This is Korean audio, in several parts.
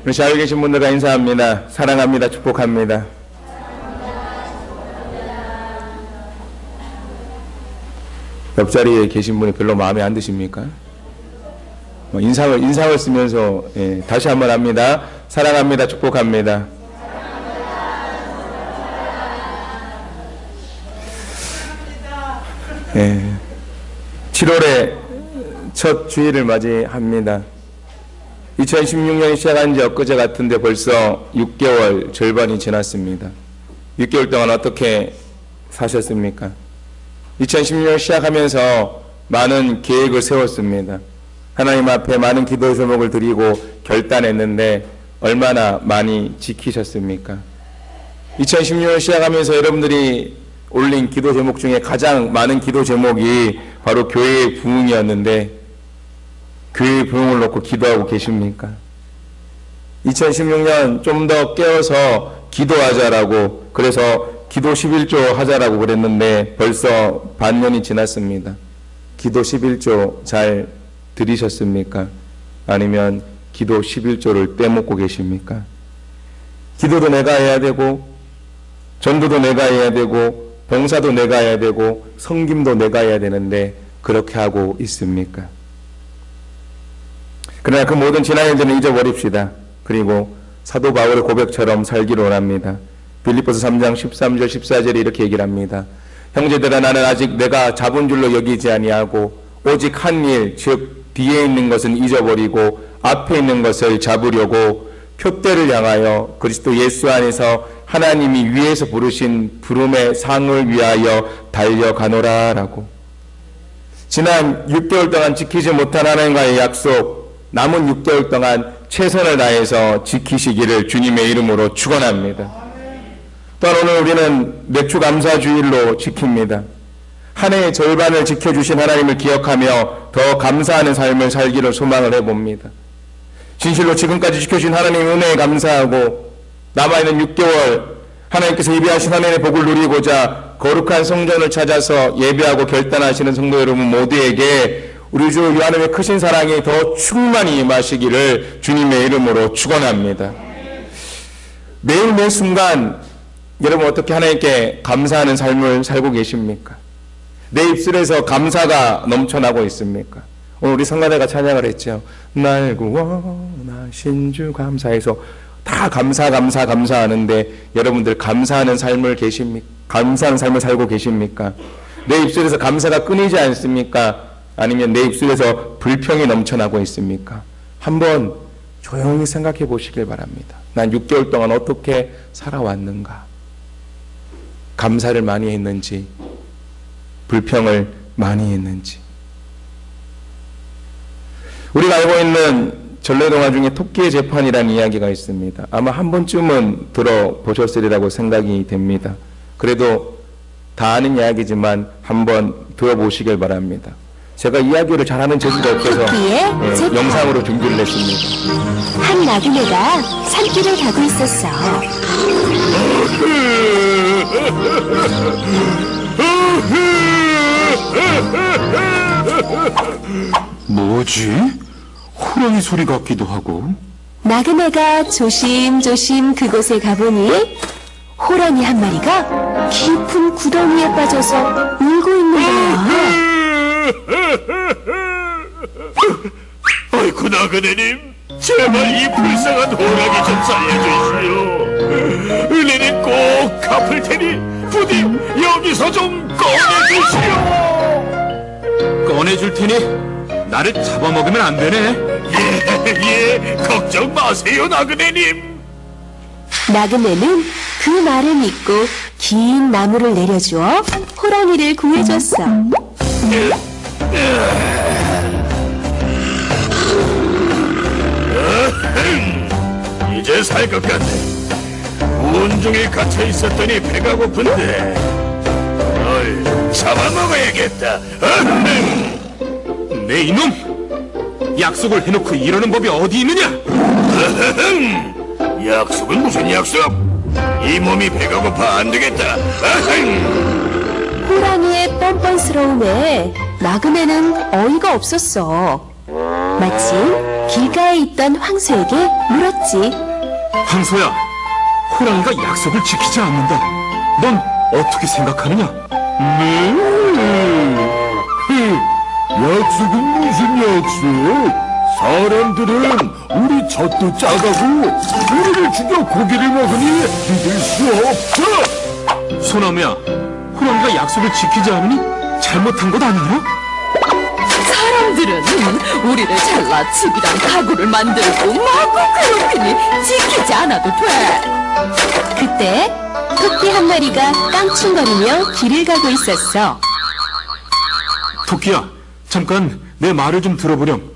우리 자유 계신 분들과 인사합니다. 사랑합니다. 축복합니다. 옆자리에 계신 분이 별로 마음에 안 드십니까? 인상을 쓰면서 다시 한번 합니다. 사랑합니다. 축복합니다. 예, 7월에 첫 주일을 맞이합니다. 2016년이 시작한 지 엊그제 같은데 벌써 6개월 절반이 지났습니다. 6개월 동안 어떻게 사셨습니까? 2016년 시작하면서 많은 계획을 세웠습니다. 하나님 앞에 많은 기도 제목을 드리고 결단했는데 얼마나 많이 지키셨습니까? 2016년 시작하면서 여러분들이 올린 기도 제목 중에 가장 많은 기도 제목이 바로 교회의 부흥이었는데 교회의 부흥을 놓고 기도하고 계십니까? 2016년 좀 더 깨어서 기도하자라고, 그래서 기도 11조 하자라고 그랬는데 벌써 반년이 지났습니다. 기도 11조 잘 들으셨습니까? 아니면 기도 11조를 떼먹고 계십니까? 기도도 내가 해야 되고, 전도도 내가 해야 되고, 봉사도 내가 해야 되고, 섬김도 내가 해야 되는데 그렇게 하고 있습니까? 그러나 그 모든 지난 일들은 잊어버립시다. 그리고 사도 바울의 고백처럼 살기를 원합니다. 빌립보서 3장 13절 14절에 이렇게 얘기를 합니다. 형제들아, 나는 아직 내가 잡은 줄로 여기지 아니하고 오직 한 일, 즉 뒤에 있는 것은 잊어버리고 앞에 있는 것을 잡으려고 표대를 향하여 그리스도 예수 안에서 하나님이 위에서 부르신 부름의 상을 위하여 달려가노라 라고. 지난 6개월 동안 지키지 못한 하나님과의 약속, 남은 6개월 동안 최선을 다해서 지키시기를 주님의 이름으로 축원합니다. 또한 오늘 우리는 맥주 감사주일로 지킵니다. 한 해의 절반을 지켜주신 하나님을 기억하며 더 감사하는 삶을 살기를 소망을 해봅니다. 진실로 지금까지 지켜주신 하나님의 은혜에 감사하고 남아있는 6개월 하나님께서 예비하신 하나님의 복을 누리고자 거룩한 성전을 찾아서 예배하고 결단하시는 성도 여러분 모두에게 우리 주 하나님의 크신 사랑이 더 충만히 임하시기를 주님의 이름으로 축원합니다. 매일 매 순간 여러분 어떻게 하나님께 감사하는 삶을 살고 계십니까? 내 입술에서 감사가 넘쳐나고 있습니까? 오늘 우리 성가대가 찬양을 했죠. 날 구원하신 주 감사해서 다 감사하는데 여러분들 감사하는 삶을 감사하는 삶을 살고 계십니까? 내 입술에서 감사가 끊이지 않습니까? 아니면 내 입술에서 불평이 넘쳐나고 있습니까? 한번 조용히 생각해 보시길 바랍니다. 난 6개월 동안 어떻게 살아왔는가? 감사를 많이 했는지, 불평을 많이 했는지. 우리가 알고 있는 전래동화 중에 토끼의 재판이라는 이야기가 있습니다. 아마 한 번쯤은 들어보셨으리라고 생각이 됩니다. 그래도 다 아는 이야기지만 한번 들어보시길 바랍니다. 제가 이야기를 잘하는 재주가 없어서 영상으로 준비를 했습니다. 한 나그네가 산길을 가고 있었어. 뭐지? 호랑이 소리 같기도 하고. 나그네가 조심조심 그곳에 가보니 호랑이 한 마리가 깊은 구덩이에 빠져서 울고 있는 거야. 아이고 나그네님, 제발 이 불쌍한 호랑이 좀 살려주시오. 은혜는 꼭 갚을 테니 부디 여기서 좀 꺼내주시오. 꺼내줄 테니 나를 잡아먹으면 안 되네. 예, 걱정 마세요 나그네님. 나그네는 그 말을 믿고 긴 나무를 내려주어 호랑이를 구해줬어. 이제 살 것 같네. 온종일 갇혀 있었더니 배가 고픈데 널 잡아먹어야겠다. 내 이놈! 약속을 해놓고 이러는 법이 어디 있느냐? 약속은 무슨 약속? 이 몸이 배가 고파 안 되겠다. 호랑이의 뻔뻔스러움에 나그네는 어이가 없었어. 마침 길가에 있던 황소에게 물었지. 황소야, 호랑이가 약속을 지키지 않는다. 넌 어떻게 생각하느냐? 약속은 무슨 약속? 사람들은 우리 젖도 짜가고 우리를 죽여 고기를 먹으니 믿을 수 없어. 소나무야, 호랑이가 약속을 지키지 않으니 잘못한 것 아니냐? 사람들은 우리를 잘라 집이랑 가구를 만들고 마구 괴롭히니 지키지 않아도 돼. 그때 토끼 한 마리가 깡충거리며 길을 가고 있었어. 토끼야, 잠깐 내 말을 좀 들어보렴.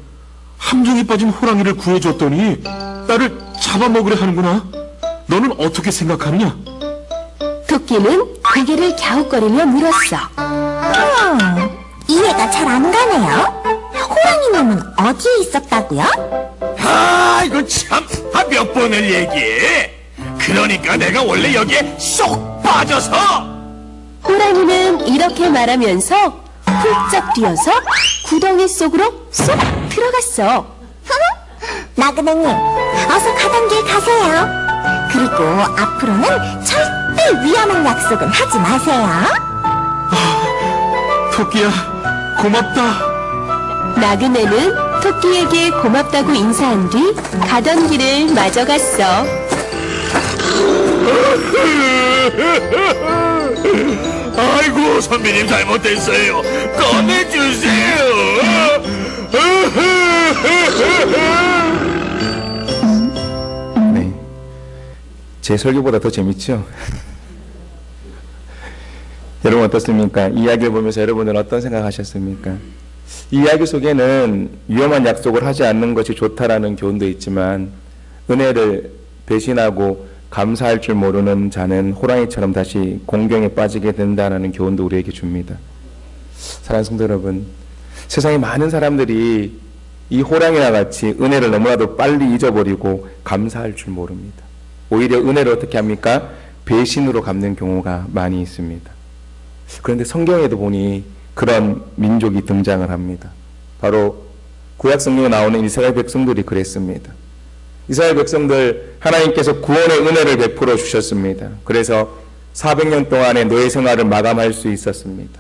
함정에 빠진 호랑이를 구해줬더니 나를 잡아먹으려 하는구나. 너는 어떻게 생각하느냐? 토끼는 고개를 갸웃거리며 물었어. 이해가 잘 안 가네요. 호랑이 놈은 어디에 있었다고요? 이거 참, 몇 번을 얘기해? 그러니까 내가 원래 여기에 쏙 빠져서. 호랑이는 이렇게 말하면서 훌쩍 뛰어서 구덩이 속으로 쏙 들어갔어. 나그네님, 어서 가던 길 가세요. 그리고 앞으로는 절대 위험한 약속은 하지 마세요. 토끼야, 고맙다. 나그네는 토끼에게 고맙다고 인사한 뒤 가던 길을 마저 갔어. 아이고, 선배님 잘못했어요. 꺼내주세요. 네. 제 설교보다 더 재밌죠? 여러분 어떻습니까? 이 이야기를 보면서 여러분은 어떤 생각하셨습니까? 이 이야기 속에는 위험한 약속을 하지 않는 것이 좋다라는 교훈도 있지만 은혜를 배신하고 감사할 줄 모르는 자는 호랑이처럼 다시 공경에 빠지게 된다는 교훈도 우리에게 줍니다. 사랑하는 성도 여러분, 세상에 많은 사람들이 이 호랑이와 같이 은혜를 너무나도 빨리 잊어버리고 감사할 줄 모릅니다. 오히려 은혜를 어떻게 합니까? 배신으로 갚는 경우가 많이 있습니다. 그런데 성경에도 보니 그런 민족이 등장을 합니다. 바로 구약 성경에 나오는 이스라엘 백성들이 그랬습니다. 이스라엘 백성들 하나님께서 구원의 은혜를 베풀어 주셨습니다. 그래서 400년 동안의 노예 생활을 마감할 수 있었습니다.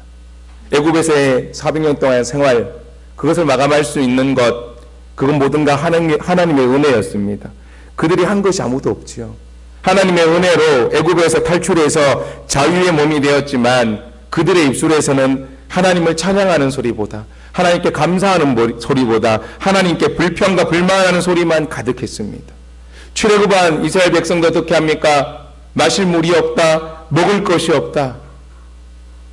애굽에서의 400년 동안의 생활, 그것을 마감할 수 있는 것, 그건 모든 다 하나님의 은혜였습니다. 그들이 한 것이 아무도 없지요. 하나님의 은혜로 애굽에서 탈출해서 자유의 몸이 되었지만 그들의 입술에서는 하나님을 찬양하는 소리보다, 하나님께 감사하는 소리보다 하나님께 불평과 불만하는 소리만 가득했습니다. 출애굽한 이스라엘 백성도 어떻게 합니까? 마실 물이 없다, 먹을 것이 없다.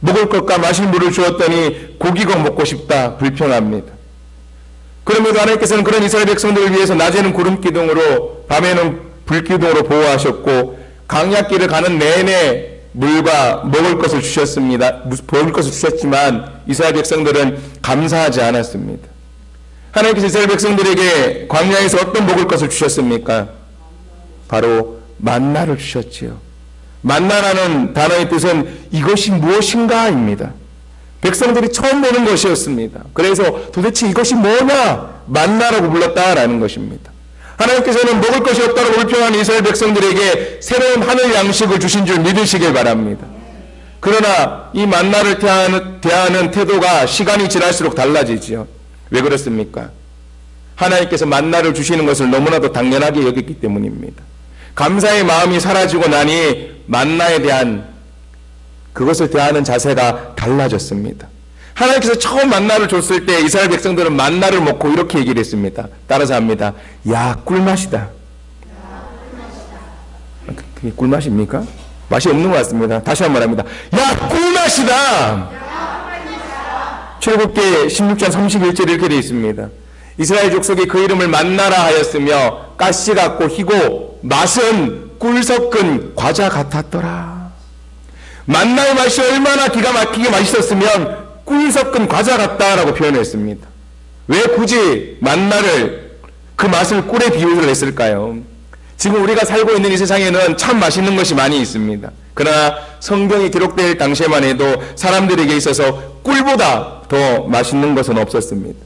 먹을 것과 마실 물을 주었더니 고기가 먹고 싶다, 불평합니다. 그러면서 하나님께서는 그런 이스라엘 백성들을 위해서 낮에는 구름 기둥으로 밤에는 불 기둥으로 보호하셨고 광야길을 가는 내내 물과 먹을 것을 주셨습니다. 먹을 것을 주셨지만 이스라엘 백성들은 감사하지 않았습니다. 하나님께서 이스라엘 백성들에게 광야에서 어떤 먹을 것을 주셨습니까? 바로 만나를 주셨지요. 만나라는 단어의 뜻은 이것이 무엇인가입니다. 백성들이 처음 보는 것이었습니다. 그래서 도대체 이것이 뭐냐? 만나라고 불렀다라는 것입니다. 하나님께서는 먹을 것이 없다고 불평하는 이스라엘 백성들에게 새로운 하늘 양식을 주신 줄 믿으시길 바랍니다. 그러나 이 만나를 대하는 태도가 시간이 지날수록 달라지지요. 왜 그렇습니까? 하나님께서 만나를 주시는 것을 너무나도 당연하게 여겼기 때문입니다. 감사의 마음이 사라지고 나니 만나에 대한 그것을 대하는 자세가 달라졌습니다. 하나님께서 처음 만나를 줬을 때 이스라엘 백성들은 만나를 먹고 이렇게 얘기를 했습니다. 따라서 합니다. 야, 꿀맛이다. 그게 꿀맛입니까? 맛이 없는 것 같습니다. 다시 한번 합니다. 야, 꿀맛이다. 출애굽기 16장 31절에 이렇게 되어 있습니다. 이스라엘 족속이 그 이름을 만나라 하였으며 가시 같고 희고 맛은 꿀 섞은 과자 같았더라. 만나의 맛이 얼마나 기가 막히게 맛있었으면 꿀 섞은 과자 같다라고 표현했습니다. 왜 굳이 만나를 그 맛을 꿀에 비유를 했을까요? 지금 우리가 살고 있는 이 세상에는 참 맛있는 것이 많이 있습니다. 그러나 성경이 기록될 당시에만 해도 사람들에게 있어서 꿀보다 더 맛있는 것은 없었습니다.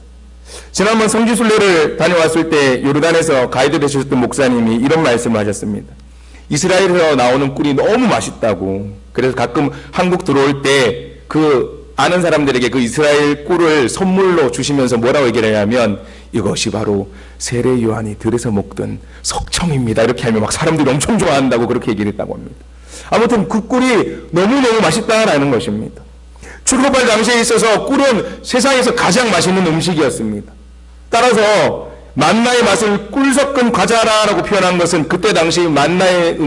지난번 성지순례를 다녀왔을 때 요르단에서 가이드 되셨던 목사님이 이런 말씀을 하셨습니다. 이스라엘에서 나오는 꿀이 너무 맛있다고. 그래서 가끔 한국 들어올 때 그 아는 사람들에게 그 이스라엘 꿀을 선물로 주시면서 뭐라고 얘기를 하냐면 이것이 바로 세례 요한이 들에서 먹던 석청입니다. 이렇게 하면 막 사람들이 엄청 좋아한다고 그렇게 얘기를 했다고 합니다. 아무튼 그 꿀이 너무너무 맛있다라는 것입니다. 출애굽할 당시에 있어서 꿀은 세상에서 가장 맛있는 음식이었습니다. 따라서 만나의 맛을 꿀 섞은 과자라고 표현한 것은 그때 당시 만나의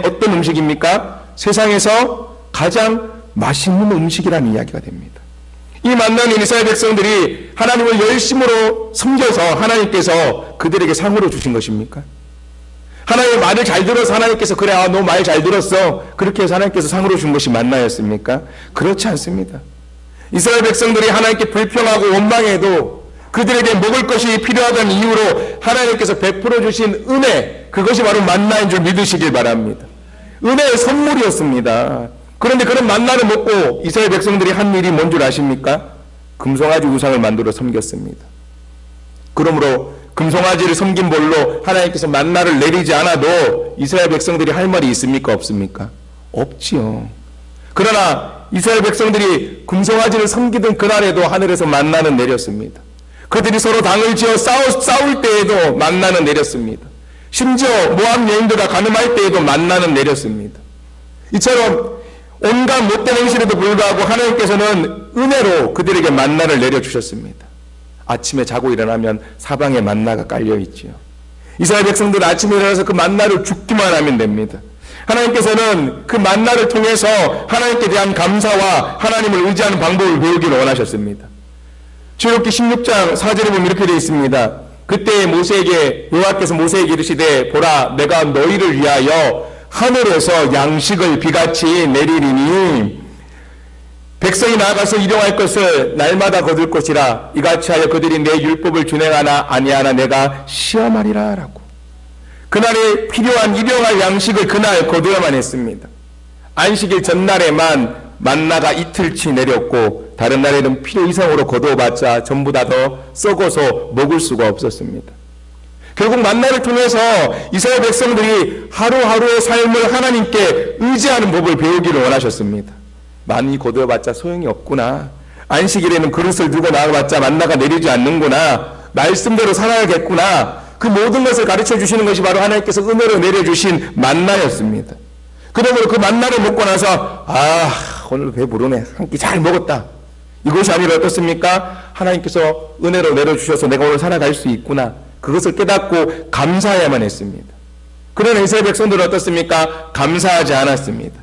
어떤 음식입니까? 세상에서 가장 맛있는 음식이라는 이야기가 됩니다. 이 만나는 이스라엘 백성들이 하나님을 열심으로 섬겨서 하나님께서 그들에게 상으로 주신 것입니까? 하나님의 말을 잘 들어서 하나님께서 그래 너 말 잘 들었어 그렇게 해서 하나님께서 상으로 준 것이 만나였습니까? 그렇지 않습니다. 이스라엘 백성들이 하나님께 불평하고 원망해도 그들에게 먹을 것이 필요하다는 이유로 하나님께서 베풀어 주신 은혜, 그것이 바로 만나인 줄 믿으시길 바랍니다. 은혜의 선물이었습니다. 그런데 그런 만나를 먹고 이스라엘 백성들이 한 일이 뭔 줄 아십니까? 금송아지 우상을 만들어 섬겼습니다. 그러므로 금송아지를 섬긴 벌로 하나님께서 만나를 내리지 않아도 이스라엘 백성들이 할 말이 있습니까? 없습니까? 없지요. 그러나 이스라엘 백성들이 금송아지를 섬기던 그날에도 하늘에서 만나는 내렸습니다. 그들이 서로 당을 지어 싸울 때에도 만나는 내렸습니다. 심지어 모압 여인들과 가늠할 때에도 만나는 내렸습니다. 이처럼 온갖 못된 행실에도 불구하고 하나님께서는 은혜로 그들에게 만나를 내려주셨습니다. 아침에 자고 일어나면 사방에 만나가 깔려있지요. 이스라엘 백성들은 아침에 일어나서 그 만나를 죽기만 하면 됩니다. 하나님께서는 그 만나를 통해서 하나님께 대한 감사와 하나님을 의지하는 방법을 배우기를 원하셨습니다. 출애굽기 16장 4절에 보면 이렇게 되어 있습니다. 그때 여호와께서 모세에게 이르시되 보라 내가 너희를 위하여 하늘에서 양식을 비같이 내리리니 백성이 나아가서 일용할 것을 날마다 거둘 것이라 이같이 하여 그들이 내 율법을 준행하나 아니하나 내가 시험하리라 라고. 그날에 필요한 일용할 양식을 그날 거두어야만 했습니다. 안식일 전날에만 만나가 이틀치 내렸고 다른 날에는 필요 이상으로 거두어봤자 전부 다 더 썩어서 먹을 수가 없었습니다. 결국 만나를 통해서 이스라엘 백성들이 하루하루의 삶을 하나님께 의지하는 법을 배우기를 원하셨습니다. 많이 거두어봤자 소용이 없구나. 안식일에는 그릇을 들고 나가봤자 만나가 내리지 않는구나. 말씀대로 살아야겠구나. 그 모든 것을 가르쳐 주시는 것이 바로 하나님께서 은혜로 내려주신 만나였습니다. 그러므로 그 만나를 먹고 나서 오늘 배부르네. 한 끼 잘 먹었다. 이것이 아니라 어떻습니까? 하나님께서 은혜로 내려주셔서 내가 오늘 살아갈 수 있구나. 그것을 깨닫고 감사해야만 했습니다. 그러나 이스라엘 백성들은 어떻습니까? 감사하지 않았습니다.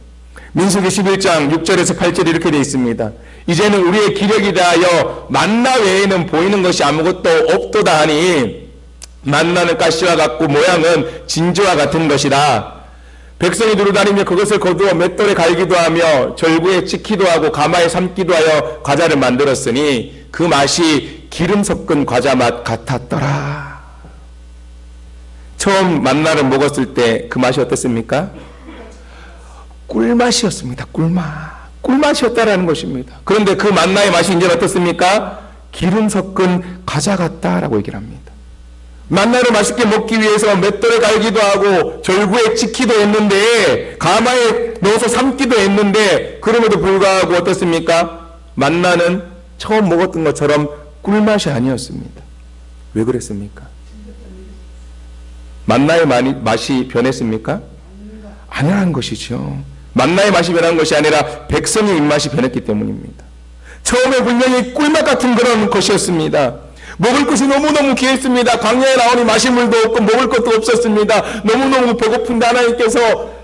민수기 11장 6절에서 8절에 이렇게 되어 있습니다. 이제는 우리의 기력이 다하여 만나 외에는 보이는 것이 아무것도 없도다 하니 만나는 가시와 같고 모양은 진주와 같은 것이라. 백성이 두루다니며 그것을 거두어 맷돌에 갈기도 하며 절구에 찍기도 하고 가마에 삶기도 하여 과자를 만들었으니 그 맛이 기름 섞은 과자 맛 같았더라. 처음 만나를 먹었을 때 그 맛이 어땠습니까? 꿀맛이었습니다. 꿀맛이었다라는 것입니다. 그런데 그 만나의 맛이 이제 어떻습니까? 기름 섞은 과자 같다라고 얘기를 합니다. 만나를 맛있게 먹기 위해서 맷돌에 갈기도 하고 절구에 찍기도 했는데 가마에 넣어서 삶기도 했는데 그럼에도 불구하고 어떻습니까? 만나는 처음 먹었던 것처럼 꿀맛이 아니었습니다. 왜 그랬습니까? 만나의 맛이 변했습니까? 아니라는 것이죠. 만나의 맛이 변한 것이 아니라 백성의 입맛이 변했기 때문입니다. 처음에 분명히 꿀맛 같은 그런 것이었습니다. 먹을 것이 너무너무 귀했습니다. 광야에 나오니 마실 물도 없고 먹을 것도 없었습니다. 너무너무 배고픈데 하나님께서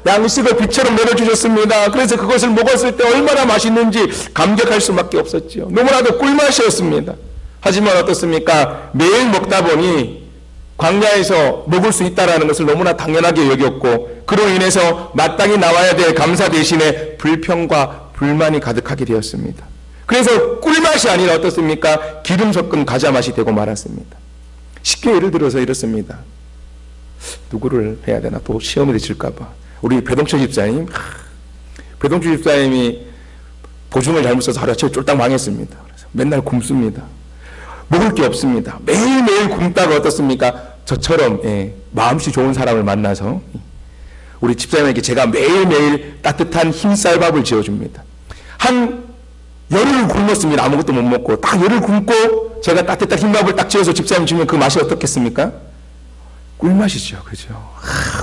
양식을 빛처럼 내려주셨습니다. 그래서 그것을 먹었을 때 얼마나 맛있는지 감격할 수밖에 없었죠. 너무나도 꿀맛이었습니다. 하지만 어떻습니까? 매일 먹다 보니 광야에서 먹을 수 있다는 것을 너무나 당연하게 여겼고 그로 인해서 마땅히 나와야 될 감사 대신에 불평과 불만이 가득하게 되었습니다. 그래서 꿀맛이 아니라 어떻습니까? 기름 섞은 과자 맛이 되고 말았습니다. 쉽게 예를 들어서 이렇습니다. 누구를 해야 되나 또 시험에 드실까봐 우리 배동철 집사님, 배동철 집사님이 보증을 잘못 써서 하루 아침에 쫄딱 망했습니다. 그래서 맨날 굶습니다. 먹을 게 없습니다. 매일매일 굶다가 어떻습니까? 저처럼 마음씨 좋은 사람을 만나서 우리 집사님에게 제가 매일매일 따뜻한 흰쌀밥을 지어줍니다. 한 열흘을 굶었습니다. 아무것도 못 먹고 딱 열흘 굶고 제가 따뜻한 흰밥을 딱 지어서 집사님 주면 그 맛이 어떻겠습니까? 꿀맛이죠. 그죠?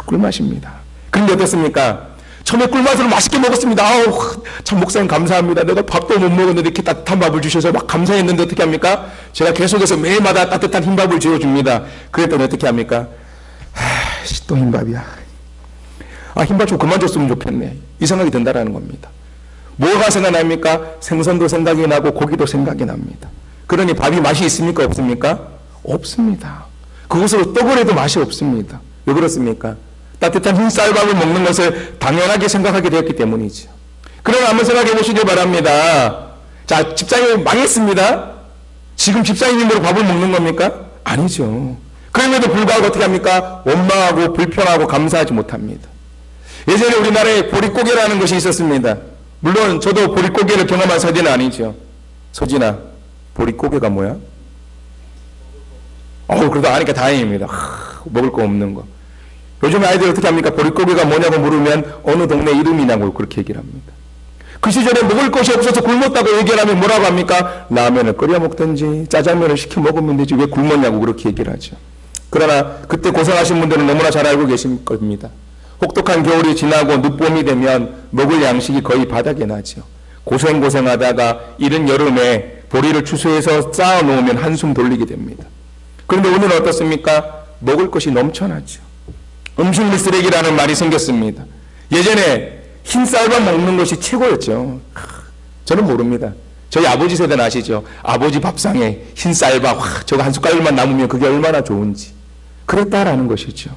꿀맛입니다. 그런데 어떻습니까? 처음에 꿀맛으로 맛있게 먹었습니다. 아우, 참 목사님 감사합니다. 내가 밥도 못 먹었는데 이렇게 따뜻한 밥을 주셔서 막 감사했는데 어떻게 합니까? 제가 계속해서 매일마다 따뜻한 흰밥을 지어줍니다. 그랬더니 어떻게 합니까? 또 흰밥이야. 흰밥 좀 그만 줬으면 좋겠네. 이 생각이 든다라는 겁니다. 뭐가 생각납니까? 생선도 생각이 나고 고기도 생각이 납니다. 그러니 밥이 맛이 있습니까? 없습니까? 없습니다. 그것으로 떡을 해도 맛이 없습니다. 왜 그렇습니까? 따뜻한 흰쌀밥을 먹는 것을 당연하게 생각하게 되었기 때문이죠. 그러나 한번 생각해 보시기 바랍니다. 자, 집사님이 망했습니다. 지금 집사님으로 밥을 먹는 겁니까? 아니죠. 그럼에도 불구하고 어떻게 합니까? 원망하고 불평하고 감사하지 못합니다. 예전에 우리나라에 보릿고개라는 것이 있었습니다. 물론 저도 보릿고개를 경험한 서진은 아니죠. 서진아, 보릿고개가 뭐야? 그래도 아니까 다행입니다. 먹을 거 없는 거. 요즘 아이들 어떻게 합니까? 보릿고개가 뭐냐고 물으면 어느 동네 이름이냐고 그렇게 얘기를 합니다. 그 시절에 먹을 것이 없어서 굶었다고 얘기를 하면 뭐라고 합니까? 라면을 끓여 먹든지 짜장면을 시켜 먹으면 되지 왜 굶었냐고 그렇게 얘기를 하죠. 그러나 그때 고생하신 분들은 너무나 잘 알고 계실 겁니다. 혹독한 겨울이 지나고 늦봄이 되면 먹을 양식이 거의 바닥에 나죠. 고생하다가 이른 여름에 보리를 추수해서 쌓아놓으면 한숨 돌리게 됩니다. 그런데 오늘은 어떻습니까? 먹을 것이 넘쳐나죠. 음식물 쓰레기라는 말이 생겼습니다. 예전에 흰쌀밥 먹는 것이 최고였죠. 저는 모릅니다. 저희 아버지 세대는 아시죠? 아버지 밥상에 흰쌀밥 저거 한 숟갈만 남으면 그게 얼마나 좋은지 그랬다라는 것이죠.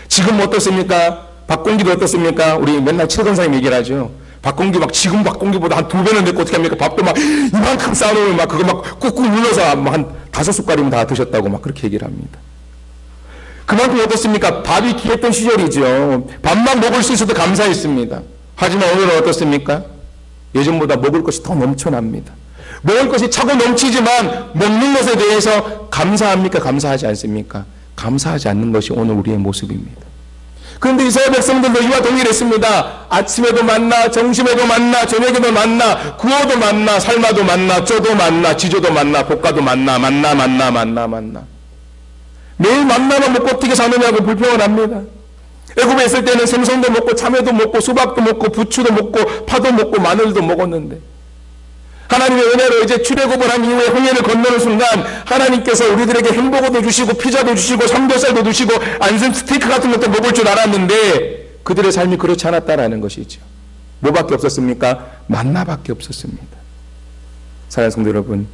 지금 어떻습니까? 밥공기도 어떻습니까? 우리 맨날 최건사님 얘기를 하죠. 밥공기 지금 밥공기보다 한 2배는 됐고 어떻게 합니까? 밥도 이만큼 쌓아놓으면 그거 꾹꾹 눌러서 한 5숟갈이면 다 드셨다고 그렇게 얘기를 합니다. 그만큼 어떻습니까? 밥이 귀했던 시절이죠. 밥만 먹을 수 있어도 감사했습니다. 하지만 오늘은 어떻습니까? 예전보다 먹을 것이 더 넘쳐납니다. 먹을 것이 차고 넘치지만 먹는 것에 대해서 감사합니까? 감사하지 않습니까? 감사하지 않는 것이 오늘 우리의 모습입니다. 그런데 이스라엘 백성들도 이와 동일했습니다. 아침에도 만나, 점심에도 만나, 저녁에도 만나, 구워도 만나, 삶아도 만나, 쪄도 만나, 지져도 만나, 볶아도 만나. 매일 만나만 먹고 어떻게 사느냐고 불평을 합니다. 애굽에 있을 때는 생선도 먹고 참외도 먹고 수박도 먹고 부추도 먹고 파도 먹고 마늘도 먹었는데 하나님의 은혜로 이제 출애굽을 한 이후에 홍해를 건너는 순간 하나님께서 우리들에게 햄버거도 주시고 피자도 주시고 삼겹살도 주시고 안심 스테이크 같은 것도 먹을 줄 알았는데 그들의 삶이 그렇지 않았다라는 것이죠. 뭐밖에 없었습니까? 만나밖에 없었습니다. 사랑하는 성도 여러분,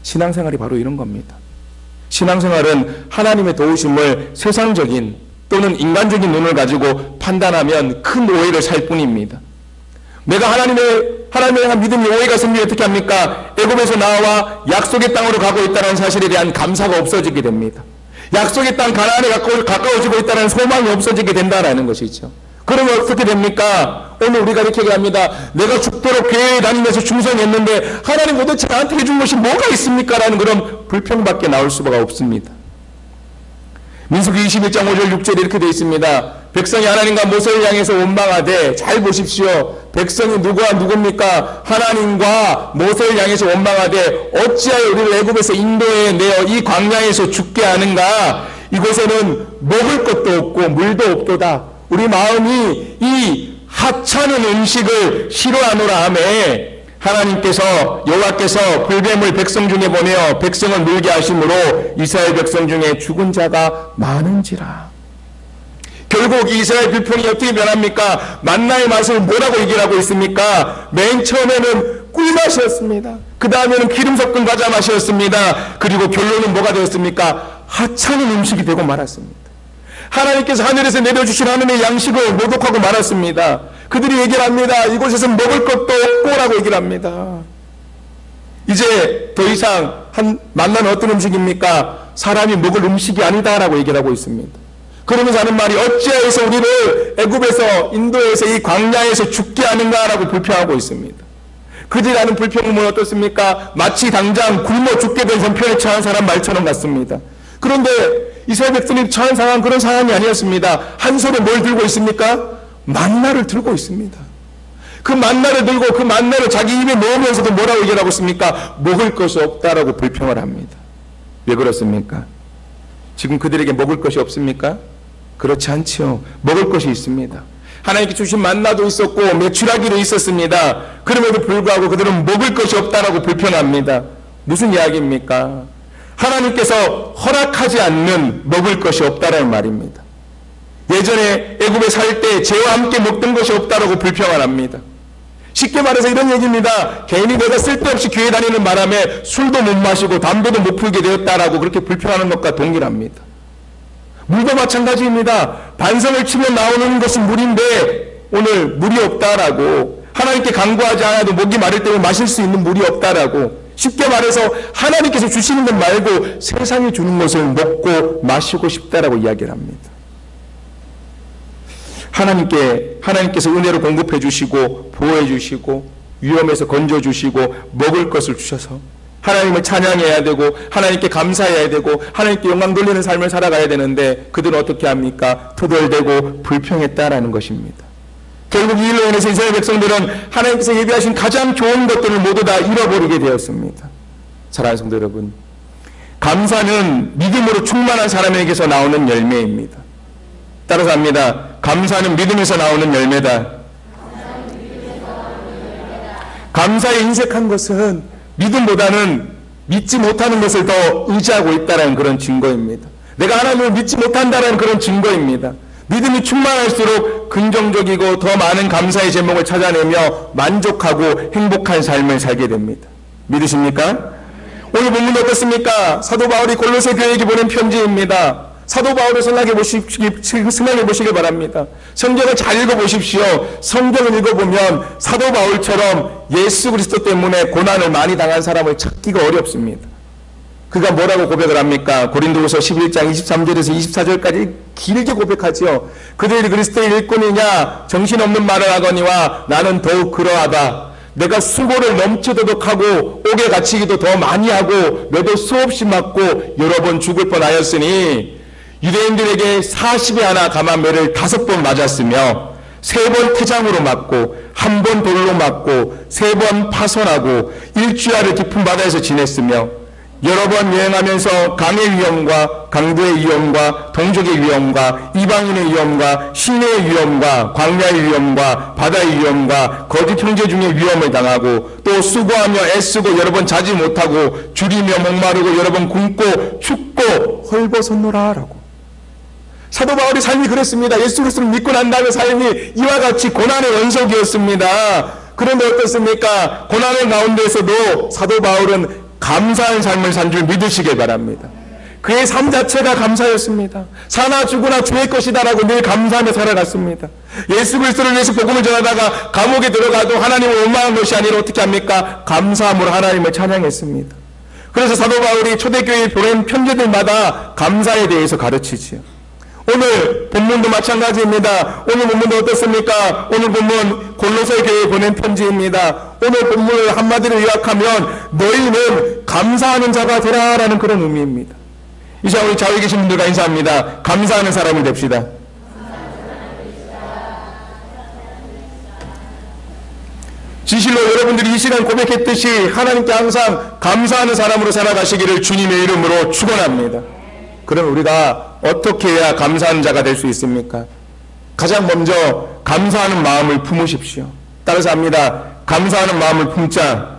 신앙생활이 바로 이런 겁니다. 신앙생활은 하나님의 도우심을 세상적인 또는 인간적인 눈을 가지고 판단하면 큰 오해를 살 뿐입니다. 내가 하나님의 향한 믿음의 오해가 생기면 어떻게 합니까? 애굽에서 나와 약속의 땅으로 가고 있다는 사실에 대한 감사가 없어지게 됩니다. 약속의 땅 가나안에 가까워지고 있다는 소망이 없어지게 된다는 것이죠. 그러면 어떻게 됩니까? 오늘 우리가 이렇게 얘기합니다. 내가 죽도록 교회에 다니면서 충성했는데 하나님 도대체 나한테 해준 것이 뭐가 있습니까? 라는 그런 불평밖에 나올 수가 없습니다. 민수기 21장 5절 6절에 이렇게 되어 있습니다. 백성이 하나님과 모세를 향해서 원망하되, 잘 보십시오. 백성이 누굽니까? 하나님과 모세를 향해서 원망하되 어찌하여 우리를 애굽에서 인도해 내어 이 광야에서 죽게 하는가? 이곳에는 먹을 것도 없고 물도 없도다. 우리 마음이 이 하찮은 음식을 싫어하노라 하매 하나님께서 여호와께서 불뱀을 백성 중에 보내어 백성을 물게 하심으로 이스라엘 백성 중에 죽은 자가 많은지라. 결국 이스라엘 불평이 어떻게 변합니까? 만나의 맛을 뭐라고 얘기를 하고 있습니까? 맨 처음에는 꿀맛이었습니다. 그 다음에는 기름 섞은 과자 맛이었습니다. 그리고 결론은 뭐가 되었습니까? 하찮은 음식이 되고 말았습니다. 하나님께서 하늘에서 내려주신 하나님의 양식을 모독하고 말았습니다. 그들이 얘기를 합니다. 이곳에서 먹을 것도 없고라고 얘기를 합니다. 이제 더 이상 만나는 어떤 음식입니까? 사람이 먹을 음식이 아니다라고 얘기를 하고 있습니다. 그러면서 하는 말이 어찌하여서 우리를 애굽에서 인도에서 이 광야에서 죽게 하는가라고 불평하고 있습니다. 그들이 하는 불평은 어떻습니까? 마치 당장 굶어 죽게 된 형편에 처한 사람 말처럼 같습니다. 그런데 이스라엘 백성이 처한 상황 그런 상황이 아니었습니다. 한 손에 뭘 들고 있습니까? 만나를 들고 있습니다. 그 만나를 들고 그 만나를 자기 입에 넣으면서도 뭐라고 얘기하고 있습니까? 먹을 것이 없다라고 불평을 합니다. 왜 그렇습니까? 지금 그들에게 먹을 것이 없습니까? 그렇지 않지요. 먹을 것이 있습니다. 하나님께 주신 만나도 있었고 메추라기도 있었습니다. 그럼에도 불구하고 그들은 먹을 것이 없다라고 불평합니다. 무슨 이야기입니까? 하나님께서 허락하지 않는 먹을 것이 없다라는 말입니다. 예전에 애굽에 살 때 죄와 함께 먹던 것이 없다라고 불평을 합니다. 쉽게 말해서 이런 얘기입니다. 괜히 내가 쓸데없이 교회 다니는 바람에 술도 못 마시고 담배도 못 풀게 되었다라고 그렇게 불평하는 것과 동일합니다. 물도 마찬가지입니다. 반성을 치면 나오는 것은 물인데 오늘 물이 없다라고, 하나님께 간구하지 않아도 목이 마를 때면 마실 수 있는 물이 없다라고, 쉽게 말해서 하나님께서 주시는 것 말고 세상이 주는 것을 먹고 마시고 싶다라고 이야기를 합니다. 하나님께서 은혜로 공급해 주시고 보호해 주시고 위험에서 건져 주시고 먹을 것을 주셔서 하나님을 찬양해야 되고 하나님께 감사해야 되고 하나님께 영광 돌리는 삶을 살아가야 되는데 그들은 어떻게 합니까? 투덜대고 불평했다라는 것입니다. 결국 이 일로 인해서 이스라엘 백성들은 하나님께서 예비하신 가장 좋은 것들을 모두 다 잃어버리게 되었습니다. 사랑하는 성도 여러분, 감사는 믿음으로 충만한 사람에게서 나오는 열매입니다. 따라서 합니다. 감사는 믿음에서 나오는 열매다. 감사에 인색한 것은 믿음보다는 믿지 못하는 것을 더 의지하고 있다는 그런 증거입니다. 내가 하나님을 믿지 못한다는 그런 증거입니다. 믿음이 충만할수록 긍정적이고 더 많은 감사의 제목을 찾아내며 만족하고 행복한 삶을 살게 됩니다. 믿으십니까? 오늘 본문 어떻습니까? 사도 바울이 골로새 교회에게 보낸 편지입니다. 사도 바울을 생각해 보시길 바랍니다. 성경을 잘 읽어보십시오. 성경을 읽어보면 사도 바울처럼 예수 그리스도 때문에 고난을 많이 당한 사람을 찾기가 어렵습니다. 그가 뭐라고 고백을 합니까? 고린도후서 11장 23절에서 24절까지 길게 고백하지요. 그들이 그리스도의 일꾼이냐 정신없는 말을 하거니와 나는 더욱 그러하다. 내가 수고를 넘치도록 하고 옥에 갇히기도 더 많이 하고 몇도 수없이 맞고 여러 번 죽을 뻔하였으니 유대인들에게 40에 하나 감한 매를 5번 맞았으며 3번 태장으로 맞고 1번 돌로 맞고 3번 파손하고 일주야를 깊은 바다에서 지냈으며 여러 번 여행하면서 강의 위험과 강도의 위험과 동족의 위험과 이방인의 위험과 시내의 위험과 광야의 위험과 바다의 위험과 거짓 형제 중의 위험을 당하고 또 수고하며 애쓰고 여러 번 자지 못하고 줄이며 목마르고 여러 번 굶고 춥고 헐벗었노라 라고. 사도 바울의 삶이 그랬습니다. 예수 그리스도를 믿고 난 다음에 삶이 이와 같이 고난의 연속이었습니다. 그런데 어떻습니까? 고난의 가운데에서도 사도 바울은 감사한 삶을 산 줄 믿으시길 바랍니다. 그의 삶 자체가 감사였습니다. 사나 죽으나 주의 것이다라고 늘 감사하며 살아갔습니다. 예수 그리스도를 위해서 복음을 전하다가 감옥에 들어가도 하나님을 원망한 것이 아니라 어떻게 합니까? 감사함으로 하나님을 찬양했습니다. 그래서 사도 바울이 초대교회에 보낸 편지들마다 감사에 대해서 가르치지요. 오늘 본문도 마찬가지입니다. 오늘 본문도 어떻습니까? 오늘 본문 골로새 교회에 보낸 편지입니다. 오늘 본문을 한마디로 요약하면 너희는 감사하는 자가 되라라는 그런 의미입니다. 이제 우리 좌우에 계신 분들과 인사합니다. 감사하는 사람이 됩시다. 진실로 여러분들이 이 시간 고백했듯이 하나님께 항상 감사하는 사람으로 살아가시기를 주님의 이름으로 축원합니다. 그럼 우리가 어떻게 해야 감사하는 자가 될 수 있습니까? 가장 먼저 감사하는 마음을 품으십시오. 따라서 합니다. 감사하는 마음을 품자.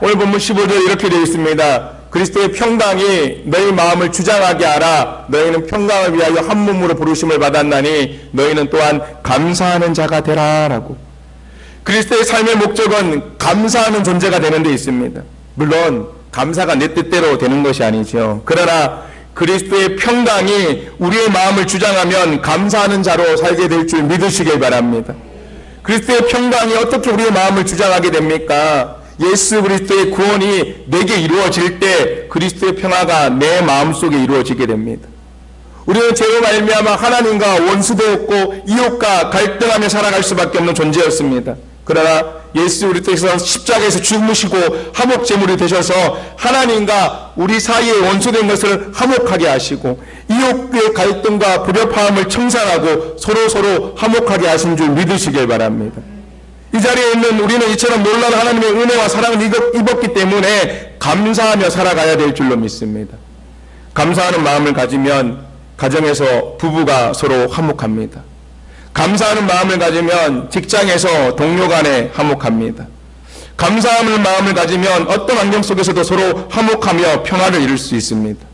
오늘 본문 15절 이렇게 되어 있습니다. 그리스도의 평강이 너희 마음을 주장하게 하라. 너희는 평강을 위하여 한 몸으로 부르심을 받았나니 너희는 또한 감사하는 자가 되라 라고. 그리스도의 삶의 목적은 감사하는 존재가 되는 데 있습니다. 물론 감사가 내 뜻대로 되는 것이 아니죠. 그러나 그리스도의 평강이 우리의 마음을 주장하면 감사하는 자로 살게 될 줄 믿으시길 바랍니다. 그리스도의 평강이 어떻게 우리의 마음을 주장하게 됩니까? 예수 그리스도의 구원이 내게 이루어질 때 그리스도의 평화가 내 마음속에 이루어지게 됩니다. 우리는 죄로 말미암아 하나님과 원수되었고 이웃과 갈등하며 살아갈 수밖에 없는 존재였습니다. 그러나 예수 그리스도께서 십자가에서 죽으시고 화목 제물이 되셔서 하나님과 우리 사이에 원수된 것을 화목하게 하시고 이웃의 갈등과 불협화음을 청산하고 서로 화목하게 하신 줄 믿으시길 바랍니다. 이 자리에 있는 우리는 이처럼 놀라운 하나님의 은혜와 사랑을 입었기 때문에 감사하며 살아가야 될 줄로 믿습니다. 감사하는 마음을 가지면 가정에서 부부가 서로 화목합니다. 감사하는 마음을 가지면 직장에서 동료 간에 화목합니다. 감사하는 마음을 가지면 어떤 환경 속에서도 서로 화목하며 평화를 이룰 수 있습니다.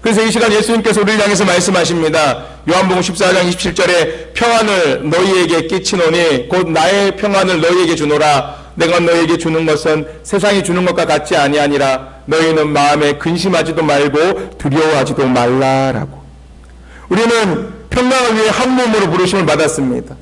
그래서 이 시간 예수님께서 우리를 향해서 말씀하십니다. 요한복음 14장 27절에 평안을 너희에게 끼치노니 곧 나의 평안을 너희에게 주노라. 내가 너희에게 주는 것은 세상이 주는 것과 같지 아니하니라. 너희는 마음에 근심하지도 말고 두려워하지도 말라라고. 우리는 평강을 위해 한 몸으로 부르심을 받았습니다.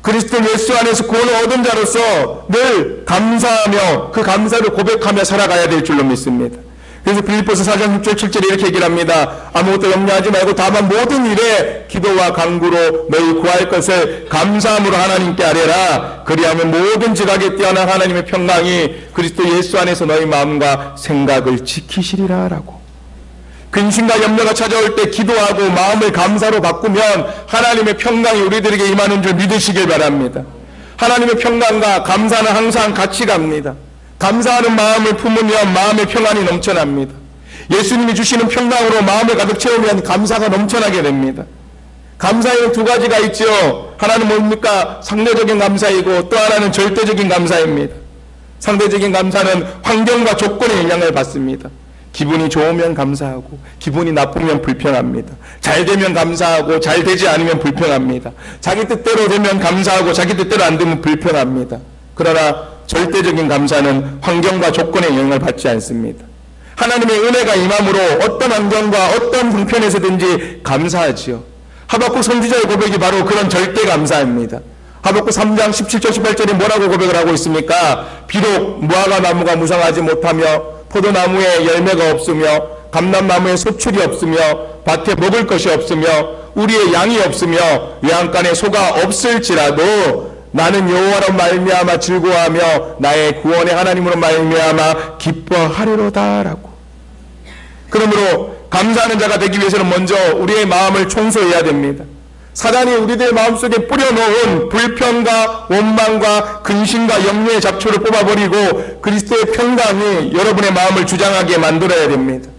그리스도 예수 안에서 구원을 얻은 자로서 늘 감사하며 그 감사를 고백하며 살아가야 될 줄로 믿습니다. 그래서 빌립보서 4장 6절 7절에 이렇게 얘기를 합니다. 아무것도 염려하지 말고 다만 모든 일에 기도와 간구로 너희 구할 것을 감사함으로 하나님께 아뢰라. 그리하면 모든 지각에 뛰어난 하나님의 평강이 그리스도 예수 안에서 너희 마음과 생각을 지키시리라 라고. 근심과 염려가 찾아올 때 기도하고 마음을 감사로 바꾸면 하나님의 평강이 우리들에게 임하는 줄 믿으시길 바랍니다. 하나님의 평강과 감사는 항상 같이 갑니다. 감사하는 마음을 품으면 마음의 평안이 넘쳐납니다. 예수님이 주시는 평강으로 마음을 가득 채우면 감사가 넘쳐나게 됩니다. 감사에는 두 가지가 있죠. 하나는 뭡니까? 상대적인 감사이고 또 하나는 절대적인 감사입니다. 상대적인 감사는 환경과 조건의 영향을 받습니다. 기분이 좋으면 감사하고 기분이 나쁘면 불평합니다. 잘 되면 감사하고 잘 되지 않으면 불평합니다. 자기 뜻대로 되면 감사하고 자기 뜻대로 안 되면 불평합니다. 그러나 절대적인 감사는 환경과 조건의 영향을 받지 않습니다. 하나님의 은혜가 임함으로 어떤 환경과 어떤 형편에서든지 감사하지요. 하박국 선지자의 고백이 바로 그런 절대 감사입니다. 하박국 3장 17절 18절이 뭐라고 고백을 하고 있습니까? 비록 무화과 나무가 무성하지 못하며 포도나무에 열매가 없으며 감람나무에 소출이 없으며 밭에 먹을 것이 없으며 우리의 양이 없으며 외양간에 소가 없을지라도 나는 여호와로 말미암아 즐거워하며 나의 구원의 하나님으로 말미암아 기뻐하리로다라고. 그러므로 감사하는 자가 되기 위해서는 먼저 우리의 마음을 청소해야 됩니다. 사단이 우리들의 마음속에 뿌려놓은 불평과 원망과 근심과 염려의 잡초를 뽑아버리고 그리스도의 평강이 여러분의 마음을 주장하게 만들어야 됩니다.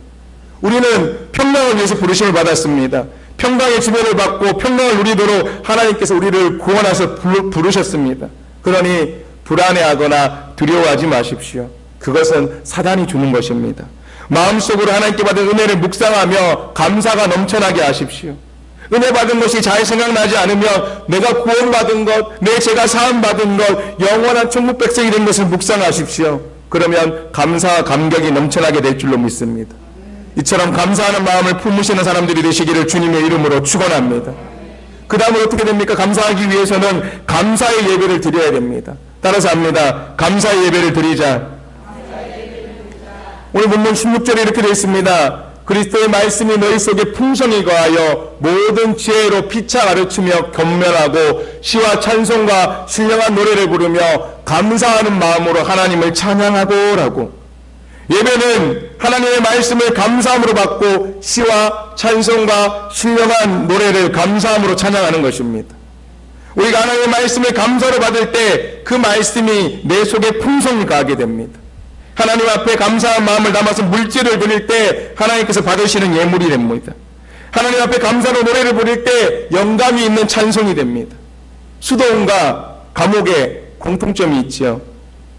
우리는 평강을 위해서 부르심을 받았습니다. 평강의 지배를 받고 평강을 누리도록 하나님께서 우리를 구원하셔서 부르셨습니다. 그러니 불안해하거나 두려워하지 마십시오. 그것은 사단이 주는 것입니다. 마음속으로 하나님께 받은 은혜를 묵상하며 감사가 넘쳐나게 하십시오. 은혜 받은 것이 잘 생각나지 않으면 내가 구원받은 것, 내 죄가 사함받은 것, 영원한 천국 백성이 된 것을 묵상하십시오. 그러면 감사와 감격이 넘쳐나게 될 줄로 믿습니다. 이처럼 감사하는 마음을 품으시는 사람들이 되시기를 주님의 이름으로 축원합니다. 그 다음은 어떻게 됩니까? 감사하기 위해서는 감사의 예배를 드려야 됩니다. 따라서 합니다. 감사의 예배를 드리자. 오늘 본문 16절에 이렇게 되어 있습니다. 그리스도의 말씀이 너희 속에 풍성히 거하여 모든 지혜로 피차 가르치며 겸면하고 시와 찬송과 신령한 노래를 부르며 감사하는 마음으로 하나님을 찬양하고 라고. 예배는 하나님의 말씀을 감사함으로 받고 시와 찬송과 신령한 노래를 감사함으로 찬양하는 것입니다. 우리가 하나님의 말씀을 감사로 받을 때 그 말씀이 내 속에 풍성히 가게 됩니다. 하나님 앞에 감사한 마음을 담아서 물질을 드릴 때 하나님께서 받으시는 예물이 됩니다. 하나님 앞에 감사로 노래를 부를 때 영감이 있는 찬송이 됩니다. 수도원과 감옥에 공통점이 있죠.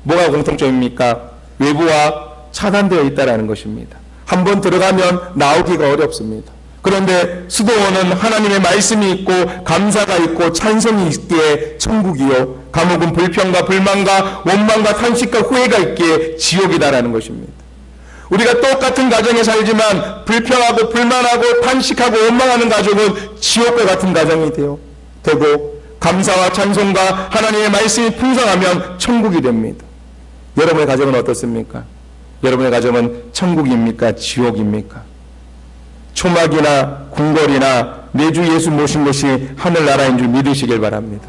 뭐가 공통점입니까? 외부와 차단되어 있다는 것입니다. 한번 들어가면 나오기가 어렵습니다. 그런데 수도원은 하나님의 말씀이 있고 감사가 있고 찬송이 있기에 천국이요, 감옥은 불평과 불만과 원망과 탄식과 후회가 있기에 지옥이다라는 것입니다. 우리가 똑같은 가정에 살지만 불평하고 불만하고 탄식하고 원망하는 가족은 지옥과 같은 가정이 되고 감사와 찬송과 하나님의 말씀이 풍성하면 천국이 됩니다. 여러분의 가정은 어떻습니까? 여러분의 가정은 천국입니까? 지옥입니까? 초막이나 궁궐이나 내 주 예수 모신 것이 하늘나라인 줄 믿으시길 바랍니다.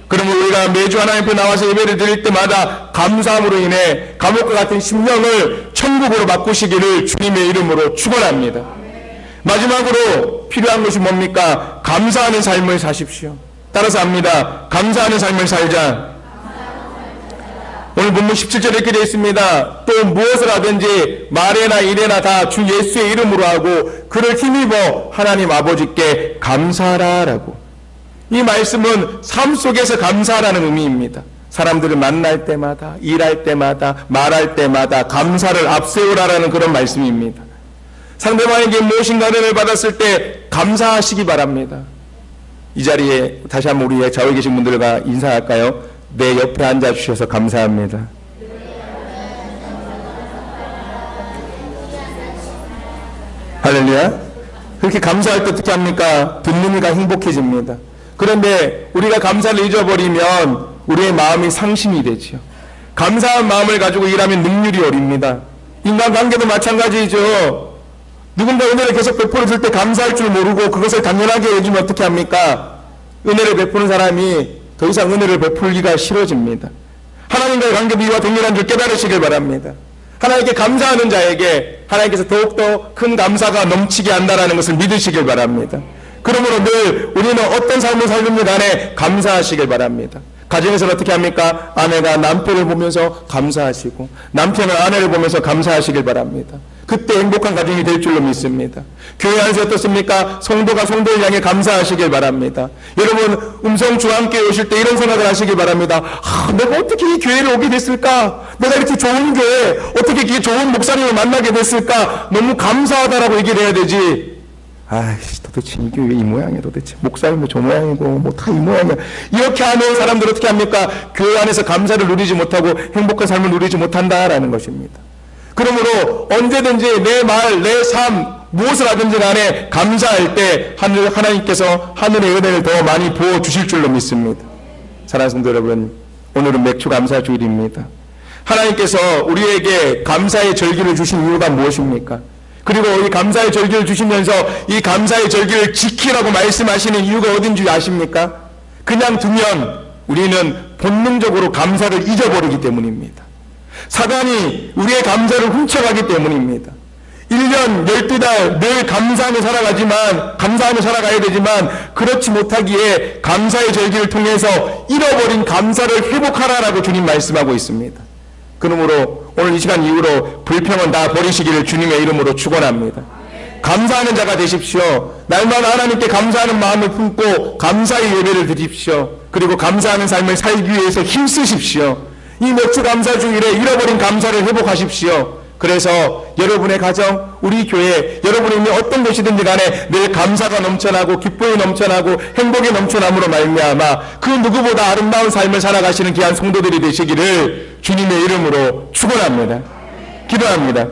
그러면 우리가 매주 하나님 앞에 나와서 예배를 드릴 때마다 감사함으로 인해 감옥과 같은 심령을 천국으로 바꾸시기를 주님의 이름으로 축원합니다. 마지막으로 필요한 것이 뭡니까? 감사하는 삶을 사십시오. 따라서 합니다. 감사하는 삶을 살자. 오늘 본문 17절에 이렇게 되어 있습니다. 또 무엇을 하든지 말에나 일에나 다 주 예수의 이름으로 하고 그를 힘입어 하나님 아버지께 감사하라라고. 이 말씀은 삶 속에서 감사하라는 의미입니다. 사람들을 만날 때마다, 일할 때마다, 말할 때마다 감사를 앞세우라라는 그런 말씀입니다. 상대방에게 무엇인가 은혜를 받았을 때 감사하시기 바랍니다. 이 자리에 다시 한번 우리 좌우에 계신 분들과 인사할까요? 내 옆에 앉아주셔서 감사합니다. 할렐루야. 그렇게 감사할 때 어떻게 합니까? 듣는 이가 행복해집니다. 그런데 우리가 감사를 잊어버리면 우리의 마음이 상심이 되죠. 감사한 마음을 가지고 일하면 능률이 어립니다. 인간관계도 마찬가지죠. 누군가 은혜를 계속 베풀어 줄 때 감사할 줄 모르고 그것을 당연하게 여기면 어떻게 합니까? 은혜를 베푸는 사람이 더 이상 은혜를 베풀기가 싫어집니다. 하나님과의 관계 비유와 동일한 줄 깨달으시길 바랍니다. 하나님께 감사하는 자에게 하나님께서 더욱더 큰 감사가 넘치게 한다는 것을 믿으시길 바랍니다. 그러므로 늘 우리는 어떤 삶을 살든지 간에 감사하시길 바랍니다. 가정에서는 어떻게 합니까? 아내가 남편을 보면서 감사하시고 남편은 아내를 보면서 감사하시길 바랍니다. 그때 행복한 가정이 될 줄로 믿습니다. 교회 안에서 어떻습니까? 성도가 성도를 향해 감사하시길 바랍니다. 여러분 음성 주함께 오실 때 이런 생각을 하시길 바랍니다. 내가 어떻게 이 교회를 오게 됐을까? 내가 이렇게 좋은 교회, 어떻게 이렇게 좋은 목사님을 만나게 됐을까? 너무 감사하다라고 얘기를 해야 되지. 아이씨, 도대체 이 교회 이 모양이야, 도대체. 목사님도 저 모양이고, 뭐 다 이 모양이야. 이렇게 하는 사람들 어떻게 합니까? 교회 안에서 감사를 누리지 못하고 행복한 삶을 누리지 못한다라는 것입니다. 그러므로 언제든지 내 말, 내 삶, 무엇을 하든지 간에 감사할 때 하나님께서 하늘의 은혜를 더 많이 부어주실 줄로 믿습니다. 사랑하는 성도 여러분, 오늘은 맥주 감사 주일입니다. 하나님께서 우리에게 감사의 절기를 주신 이유가 무엇입니까? 그리고 이 감사의 절기를 주시면서 이 감사의 절기를 지키라고 말씀하시는 이유가 어딘지 아십니까? 그냥 두면 우리는 본능적으로 감사를 잊어버리기 때문입니다. 사단이 우리의 감사를 훔쳐가기 때문입니다. 1년 12달 늘 감사하며 살아가야 되지만 그렇지 못하기에 감사의 절기를 통해서 잃어버린 감사를 회복하라라고 주님 말씀하고 있습니다. 그러므로 오늘 이 시간 이후로 불평은 다 버리시기를 주님의 이름으로 축원합니다. 감사하는 자가 되십시오. 날마다 하나님께 감사하는 마음을 품고 감사의 예배를 드립시오. 그리고 감사하는 삶을 살기 위해서 힘쓰십시오. 이 맥주 감사 주일에 잃어버린 감사를 회복하십시오. 그래서 여러분의 가정, 우리 교회, 여러분이 있는 어떤 곳이든지 간에 늘 감사가 넘쳐나고 기쁨이 넘쳐나고 행복이 넘쳐남으로 말미암아 그 누구보다 아름다운 삶을 살아가시는 귀한 성도들이 되시기를 주님의 이름으로 축원합니다. 기도합니다.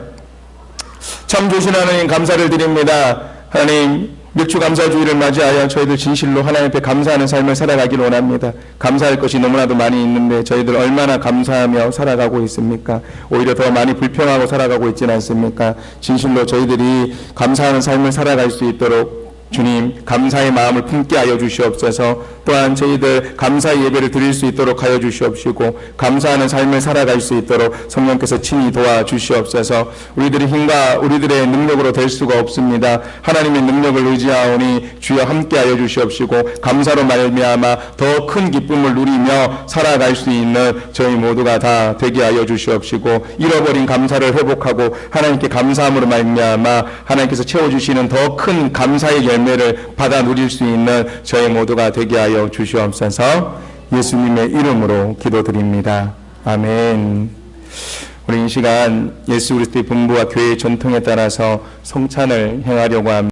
참 좋으신 하나님 감사를 드립니다. 하나님 맥주 감사 주일을 맞이하여 저희들 진실로 하나님 앞에 감사하는 삶을 살아가기를 원합니다. 감사할 것이 너무나도 많이 있는데 저희들 얼마나 감사하며 살아가고 있습니까? 오히려 더 많이 불평하고 살아가고 있지는 않습니까? 진실로 저희들이 감사하는 삶을 살아갈 수 있도록 주님 감사의 마음을 품게 하여 주시옵소서. 또한 저희들 감사의 예배를 드릴 수 있도록 하여 주시옵시고 감사하는 삶을 살아갈 수 있도록 성령께서 친히 도와주시옵소서. 우리들의 힘과 우리들의 능력으로 될 수가 없습니다. 하나님의 능력을 의지하오니 주여 함께 하여 주시옵시고 감사로 말미암아 더 큰 기쁨을 누리며 살아갈 수 있는 저희 모두가 다 되게 하여 주시옵시고 잃어버린 감사를 회복하고 하나님께 감사함으로 말미암아 하나님께서 채워주시는 더 큰 감사의 열매를 받아 누릴 수 있는 저희 모두가 되게 하여 주시옵소서. 예수님의 이름으로 기도드립니다. 아멘. 우리 이 시간 예수 그리스도의 분부와 교회의 전통에 따라서 성찬을 행하려고 합니다.